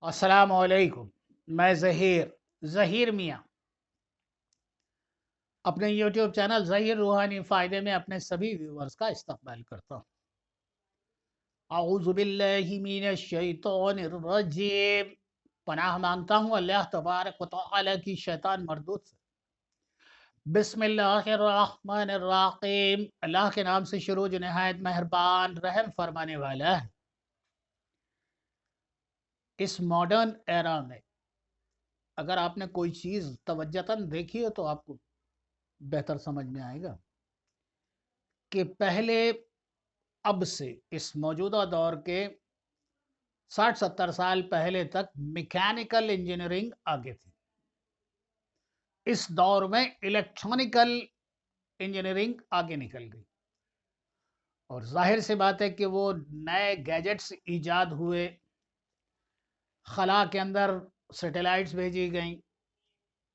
अस्सलाम वालेकुम। मैं ज़हीर मियाँ अपने यूट्यूब चैनल ज़हीर रूहानी फ़ायदे में अपने सभी व्यूवर्स का इस्तकबाल करता हूँ। अऊज़ु बिल्लाहि मिनश शैतानिर रजीम। पनाह मांगता हूँ अल्लाह तबारक व तआला की शैतान मरदूद से। बिस्मिल्लाहिर रहमानिर रहीम। अल्लाह के नाम से शुरू जो नहायत मेहरबान रहम फरमाने वाला है। इस मॉडर्न एरा में अगर आपने कोई चीज़ तवज्जतन देखी हो तो आपको बेहतर समझ में आएगा कि पहले अब से इस मौजूदा दौर के 60-70 साल पहले तक मैकेनिकल इंजीनियरिंग आगे थी। इस दौर में इलेक्ट्रॉनिकल इंजीनियरिंग आगे निकल गई और जाहिर सी बात है कि वो नए गैजेट्स इजाद हुए, खला के अंदर सैटेलाइट्स भेजी गई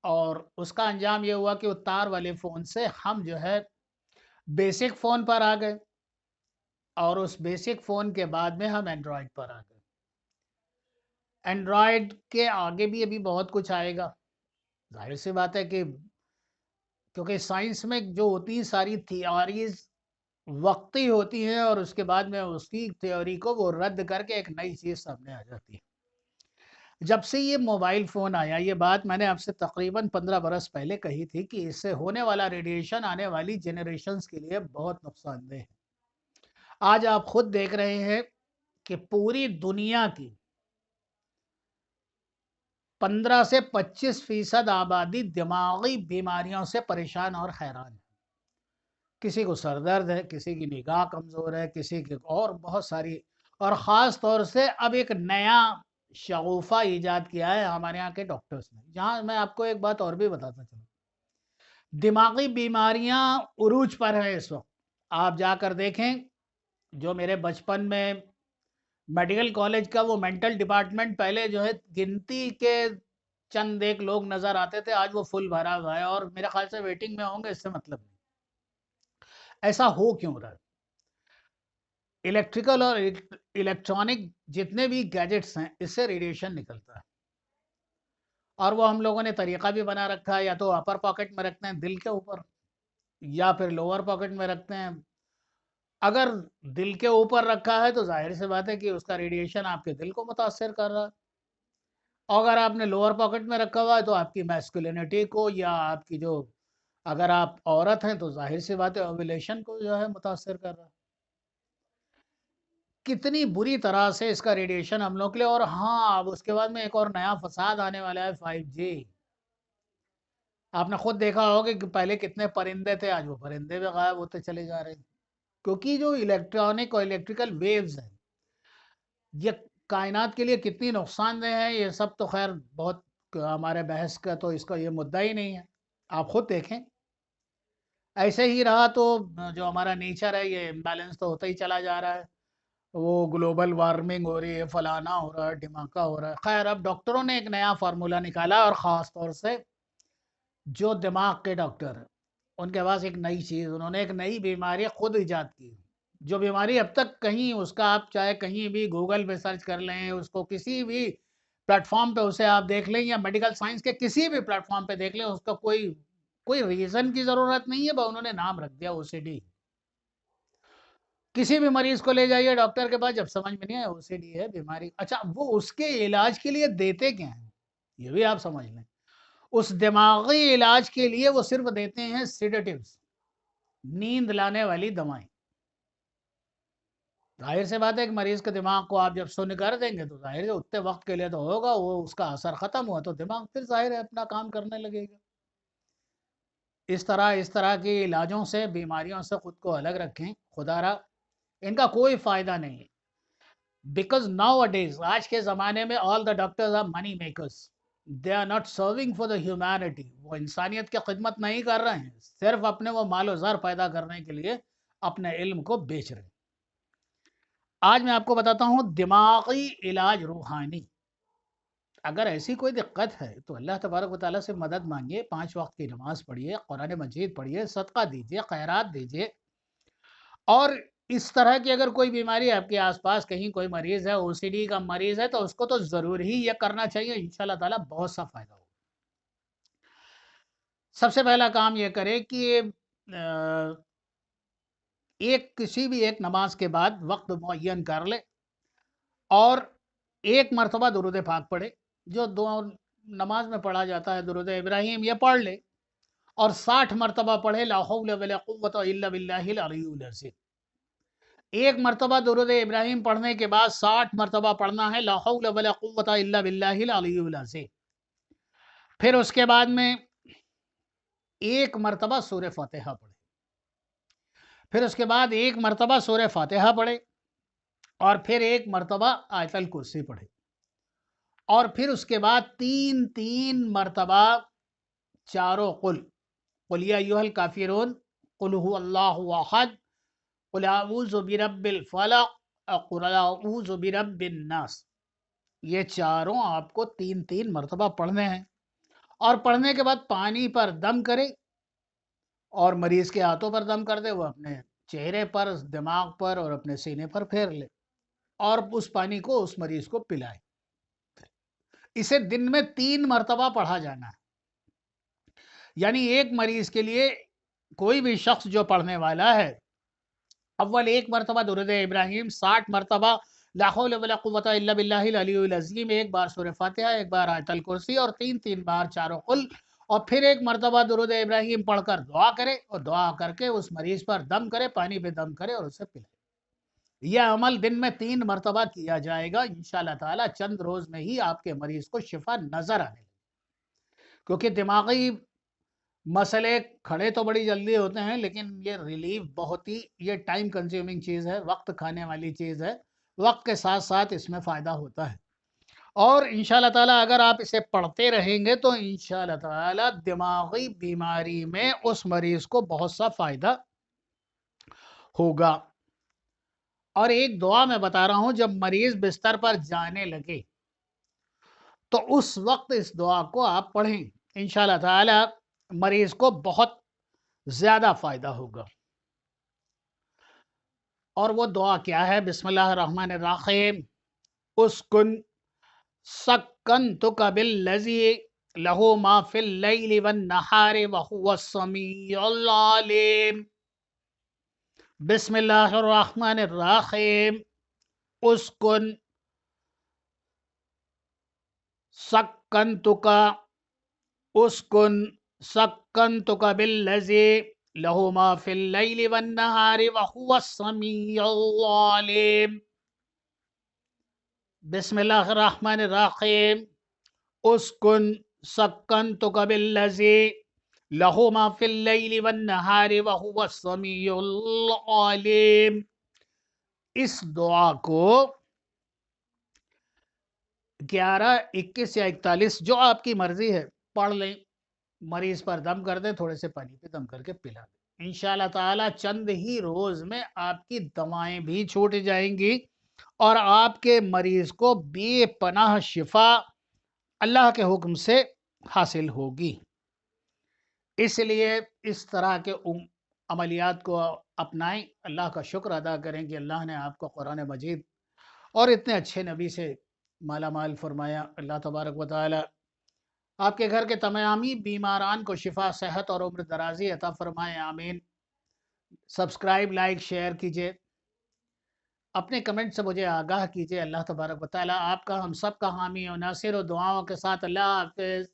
और उसका अंजाम ये हुआ कि वो तार वाले फ़ोन से हम जो है बेसिक फ़ोन पर आ गए और उस बेसिक फ़ोन के बाद में हम एंड्रॉयड पर आ गए। एंड्रॉयड के आगे भी अभी बहुत कुछ आएगा। ज़ाहिर सी बात है कि क्योंकि साइंस में जो होती हैं सारी थियरीज़ वक़्ती होती हैं और उसके बाद में उसकी थ्योरी को वो रद्द करके एक नई चीज़ सामने आ जाती है। जब से ये मोबाइल फ़ोन आया, ये बात मैंने आपसे तकरीबन 15 बरस पहले कही थी कि इससे होने वाला रेडिएशन आने वाली जनरेशन्स के लिए बहुत नुकसानदेह है। आज आप खुद देख रहे हैं कि पूरी दुनिया की 15 से 25% आबादी दिमागी बीमारियों से परेशान और हैरान है। किसी को सर दर्द है, किसी की निगाह कमज़ोर है, किसी की और बहुत सारी, और ख़ास तौर से अब एक नया शगुफ़ा ईजाद किया है हमारे यहाँ के डॉक्टर्स ने, जहाँ मैं आपको एक बात और भी बताता चलूँ। दिमागी बीमारियाँ उरूज पर है इस वक्त। आप जाकर देखें, जो मेरे बचपन में मेडिकल कॉलेज का वो मेंटल डिपार्टमेंट पहले जो है गिनती के चंद एक लोग नज़र आते थे, आज वो फुल भरा हुआ है और मेरे ख्याल से वेटिंग में होंगे, इससे मतलब नहीं। ऐसा हो क्यों रहा है? इलेक्ट्रिकल और इलेक्ट्रॉनिक जितने भी गैजेट्स हैं, इससे रेडिएशन निकलता है और वो हम लोगों ने तरीका भी बना रखा है, या तो अपर पॉकेट में रखते हैं दिल के ऊपर या फिर लोअर पॉकेट में रखते हैं। अगर दिल के ऊपर रखा है तो जाहिर सी बात है कि उसका रेडिएशन आपके दिल को मुतासर कर रहा है, और अगर आपने लोअर पॉकेट में रखा हुआ है तो आपकी मैस्कुलिनिटी को, या आपकी जो, अगर आप औरत हैं तो जाहिर सी बात है ओव्यूलेशन को जो है मुतासर कर रहा है। कितनी बुरी तरह से इसका रेडिएशन हम लोग के लिए। और हाँ, अब उसके बाद में एक और नया फसाद आने वाला है, 5G। आपने खुद देखा होगा कि पहले कितने परिंदे थे, आज वो परिंदे भी गायब होते चले जा रहे हैं, क्योंकि जो इलेक्ट्रॉनिक और इलेक्ट्रिकल वेव्स हैं ये कायनात के लिए कितनी नुकसानदेह है, ये सब तो खैर बहुत हमारे बहस का तो इसका ये मुद्दा ही नहीं है। आप खुद देखें, ऐसे ही रहा तो जो हमारा नेचर है ये इम्बैलेंस तो होता ही चला जा रहा है। वो ग्लोबल वार्मिंग हो रही है, फलाना हो रहा है, ढिमाका हो रहा है। खैर, अब डॉक्टरों ने एक नया फार्मूला निकाला और ख़ास तौर से जो दिमाग के डॉक्टर हैं उनके पास एक नई चीज़, उन्होंने एक नई बीमारी खुद इजाद की। जो बीमारी अब तक कहीं, उसका आप चाहे कहीं भी गूगल पे सर्च कर लें, उसको किसी भी प्लेटफॉर्म पे उसे आप देख लें, या मेडिकल साइंस के किसी भी प्लेटफॉर्म पे देख लें, उसका कोई कोई रीज़न की ज़रूरत नहीं है, बस उन्होंने नाम रख दिया ओसीडी। किसी भी मरीज को ले जाइए डॉक्टर के पास, जब समझ में नहीं आया ओसीडी है बीमारी, अच्छा वो उसके इलाज के लिए देते क्या हैं, ये भी आप समझ लें। उस दिमागी इलाज के लिए वो सिर्फ देते हैं सिडेटिव्स, नींद लाने वाली दवाएं। जाहिर सी बात है कि मरीज के दिमाग को आप जब सुन्न कर देंगे तो जाहिर है उतने वक्त के लिए तो होगा, वो उसका असर खत्म हुआ तो दिमाग फिर जाहिर है अपना काम करने लगेगा। इस तरह के इलाजों से, बीमारियों से खुद को अलग रखें, खुदारा इनका कोई फायदा नहीं है। बिकॉज नाउ अडेज, आज के ज़माने में, all the doctors are money makers. They are not serving for the humanity. वो इंसानियत की खिदमत नहीं कर रहे हैं, सिर्फ अपने वो मालो ज़र पैदा करने के लिए अपने इल्म को बेच रहे हैं। आज मैं आपको बताता हूँ दिमागी इलाज रूहानी। अगर ऐसी कोई दिक्कत है तो अल्लाह तबारक व तआला से मदद मांगिए, 5 वक्त की नमाज पढ़िए, कुरान मजीद पढ़िए, सदका दीजिए, खैरात दीजिए, और اس طرح کی اگر کوئی بیماری آپ کے آس پاس کہیں کوئی مریض ہے، OCD کا مریض ہے، تو اس کو تو ضرور ہی یہ کرنا چاہیے، انشاءاللہ تعالیٰ بہت سا فائدہ ہوگا۔ سب سے پہلا کام یہ کرے کہ کسی بھی ایک نماز کے بعد وقت معین کر لے اور ایک مرتبہ درود پاک پڑھے، جو نماز میں پڑھا جاتا ہے درود ابراہیم، یہ پڑھ لے اور 60 مرتبہ پڑھے لا حول ولا قوت الا باللہ العلی العظیم۔ ایک مرتبہ درود ابراہیم پڑھنے کے بعد 60 مرتبہ پڑھنا ہے لا حول ولا قوت الا باللہ العلی العظیم۔ پھر اس کے بعد میں ایک مرتبہ سورہ فاتحہ پڑھے، پھر اس کے بعد ایک مرتبہ سورہ فاتحہ پڑھے اور پھر ایک مرتبہ آیت الکرسی پڑھے، اور پھر اس کے بعد تین مرتبہ چاروں قل یا ایھا الکافرون، قل ھو اللہ احد، قل اعوذ برب الفلق، قل اعوذ برب الناس، یہ چاروں آپ کو تین مرتبہ پڑھنے ہیں۔ اور پڑھنے کے بعد پانی پر دم کرے اور مریض کے ہاتھوں پر دم کر دے، وہ اپنے چہرے پر، دماغ پر اور اپنے سینے پر پھیر لے اور اس پانی کو اس مریض کو پلائے۔ اسے دن میں 3 مرتبہ پڑھا جانا ہے، یعنی ایک مریض کے لیے کوئی بھی شخص جو پڑھنے والا ہے، اول ایک مرتبہ درود ابراہیم، 60 مرتبہ لا حول ولا قوت الا باللہ العلی العظیم، ایک بار سورہ فاتحہ، ایک بار آیت الکرسی اور تین بار چاروں قل، اور پھر ایک مرتبہ درود ابراہیم پڑھ کر دعا کرے اور دعا کر کے اس مریض پر دم کرے، پانی پہ دم کرے اور اسے پلائے۔ یہ عمل دن میں 3 مرتبہ کیا جائے گا، انشاءاللہ تعالی چند روز میں ہی آپ کے مریض کو شفا نظر آنے لگے، کیونکہ دماغی مسئلے کھڑے تو بڑی جلدی ہوتے ہیں، لیکن یہ ریلیف بہت ہی یہ ٹائم کنزیومنگ چیز ہے، وقت کھانے والی چیز ہے، وقت کے ساتھ ساتھ اس میں فائدہ ہوتا ہے۔ اور انشاءاللہ تعالیٰ اگر آپ اسے پڑھتے رہیں گے تو انشاءاللہ تعالیٰ دماغی بیماری میں اس مریض کو بہت سا فائدہ ہوگا۔ اور ایک دعا میں بتا رہا ہوں، جب مریض بستر پر جانے لگے تو اس وقت اس دعا کو آپ پڑھیں، انشاءاللہ تعالیٰ مریض کو بہت زیادہ فائدہ ہوگا۔ اور وہ دعا کیا ہے؟ بسم اللہ الرحمن الرحیم، اسکن سکنتک بالذی لہ ما فی اللیل والنہار وہو السمیع العلیم۔ بسم اللہ الرحمن الرحیم، اسکن سکنتک، اسکن سکنتک بالذی لہ ما فی اللیل والنہار وہو السمیع العلیم۔ بسم اللہ الرحمن الرحیم، اسکن سکنتک بالذی لہ ما فی اللیل والنہار وہو السمیع العلیم۔ اس دعا کو 11، 21 یا 41 جو آپ کی مرضی ہے پڑھ لیں، مریض پر دم کر دیں، تھوڑے سے پانی پہ دم کر کے پلا دیں، انشاءاللہ تعالیٰ چند ہی روز میں آپ کی دوائیں بھی چھوٹ جائیں گی اور آپ کے مریض کو بے پناہ شفا اللہ کے حکم سے حاصل ہوگی۔ اس لیے اس طرح کے عملیات کو اپنائیں، اللہ کا شکر ادا کریں کہ اللہ نے آپ کو قرآن مجید اور اتنے اچھے نبی سے مالا مال فرمایا۔ اللہ تبارک و تعالی آپ کے گھر کے تمامی بیماران کو شفا، صحت اور عمر درازی عطا فرمائے، آمین۔ سبسکرائب، لائک، شیئر کیجئے، اپنے کمنٹ سے مجھے آگاہ کیجئے۔ اللہ تبارک و تعالی آپ کا، ہم سب کا حامی و ناصر و دعاؤں کے ساتھ اللہ حافظ۔